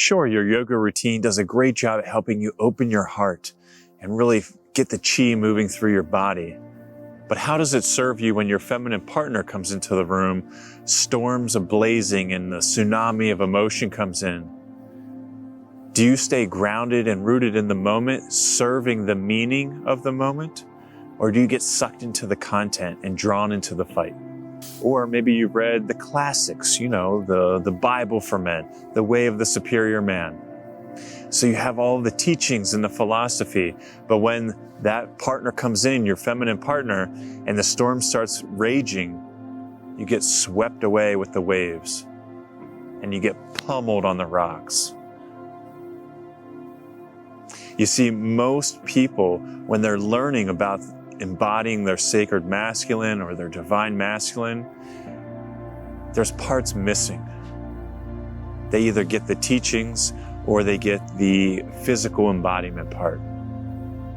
Sure, your yoga routine does a great job at helping you open your heart and really get the chi moving through your body. But how does it serve you when your feminine partner comes into the room, storms are blazing, and the tsunami of emotion comes in? Do you stay grounded and rooted in the moment, serving the meaning of the moment? Or do you get sucked into the content and drawn into the fight? Or maybe you've read the classics, the Bible for men, the way of the superior man. So you have all the teachings and the philosophy, but when that partner comes in, your feminine partner, and the storm starts raging, you get swept away with the waves and you get pummeled on the rocks. You see, most people, when they're learning about embodying their sacred masculine or their divine masculine, there's parts missing. They either get the teachings or they get the physical embodiment part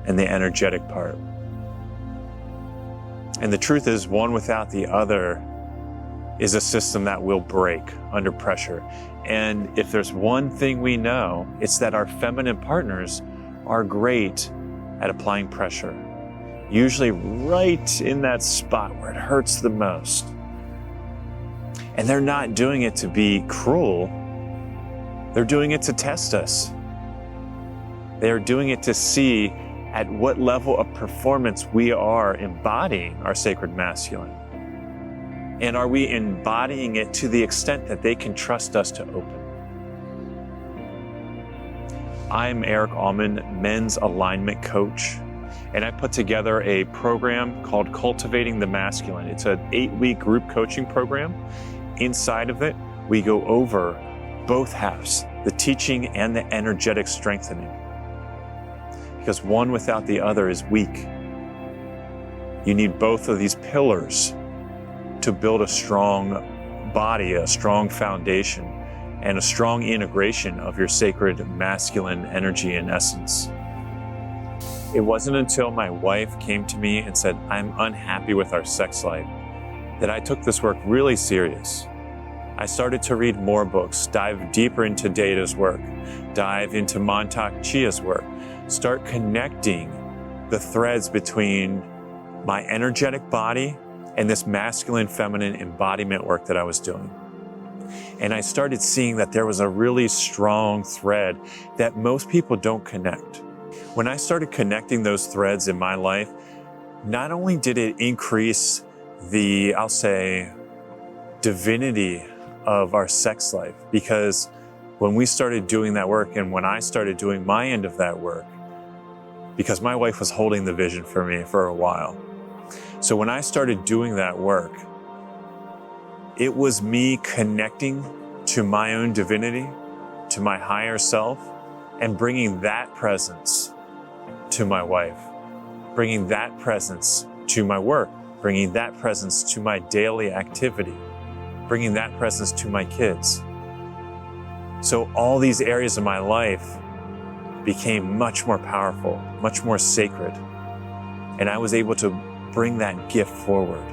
and the energetic part. And the truth is, one without the other is a system that will break under pressure. And if there's one thing we know, it's that our feminine partners are great at applying pressure, usually right in that spot where it hurts the most. And they're not doing it to be cruel. They're doing it to test us. They're doing it to see at what level of performance we are embodying our sacred masculine. And are we embodying it to the extent that they can trust us to open? I'm Eric Allman, men's alignment coach, and I put together a program called Cultivating the Masculine. It's an 8-week group coaching program. Inside of it, we go over both halves, the teaching and the energetic strengthening. Because one without the other is weak. You need both of these pillars to build a strong body, a strong foundation, and a strong integration of your sacred masculine energy and essence. It wasn't until my wife came to me and said, "I'm unhappy with our sex life," that I took this work really serious. I started to read more books, dive deeper into Deida's work, dive into 𝐂𝐔𝐋𝐄𝐓𝐈𝐕𝐀𝐄, start connecting the threads between my energetic body and this masculine feminine embodiment work that I was doing. And I started seeing that there was a really strong thread that most people don't connect. When I started connecting those threads in my life, not only did it increase the, I'll say, divinity of our sex life, because when we started doing that work and when I started doing my end of that work, because my wife was holding the vision for me for a while. So when I started doing that work, it was me connecting to my own divinity, to my higher self, and bringing that presence to my wife, bringing that presence to my work, bringing that presence to my daily activity, bringing that presence to my kids. So all these areas of my life became much more powerful, much more sacred, and I was able to bring that gift forward.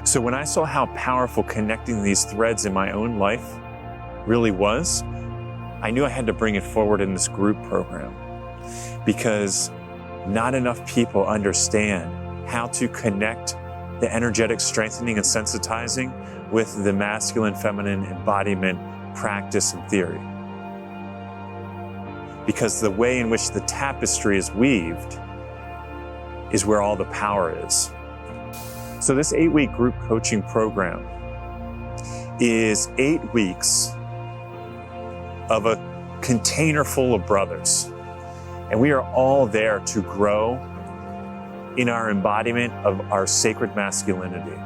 So when I saw how powerful connecting these threads in my own life really was, I knew I had to bring it forward in this group program, because not enough people understand how to connect the energetic strengthening and sensitizing with the masculine feminine embodiment practice and theory. Because the way in which the tapestry is weaved is where all the power is. So this 8-week group coaching program is 8 weeks of a container full of brothers. And we are all there to grow in our embodiment of our sacred masculinity.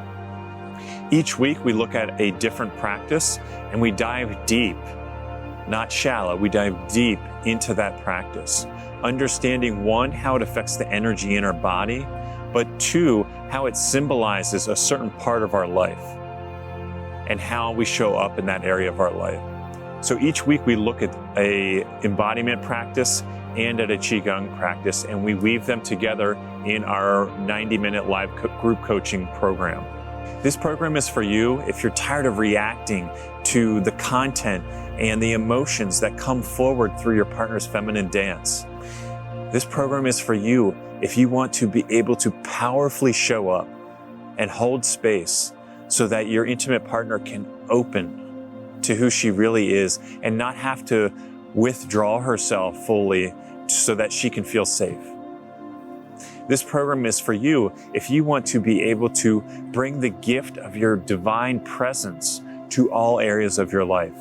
Each week we look at a different practice and we dive deep, not shallow, we dive deep into that practice. Understanding, one, how it affects the energy in our body, but two, how it symbolizes a certain part of our life and how we show up in that area of our life. So each week we look at a embodiment practice and at a Qigong practice, and we weave them together in our 90-minute live group coaching program. This program is for you if you're tired of reacting to the content and the emotions that come forward through your partner's feminine dance. This program is for you if you want to be able to powerfully show up and hold space so that your intimate partner can open to who she really is and not have to withdraw herself fully so that she can feel safe. This program is for you if you want to be able to bring the gift of your divine presence to all areas of your life.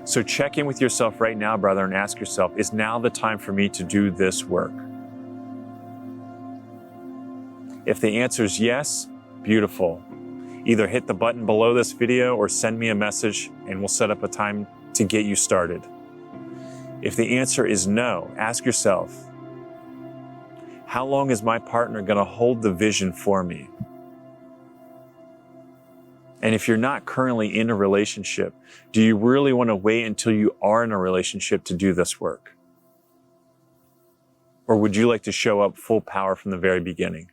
So check in with yourself right now, brother, and ask yourself, is now the time for me to do this work? If the answer is yes, beautiful. Either hit the button below this video or send me a message and we'll set up a time to get you started. If the answer is no, ask yourself, how long is my partner going to hold the vision for me? And if you're not currently in a relationship, do you really want to wait until you are in a relationship to do this work? Or would you like to show up full power from the very beginning?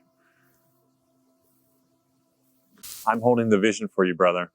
I'm holding the vision for you, brother.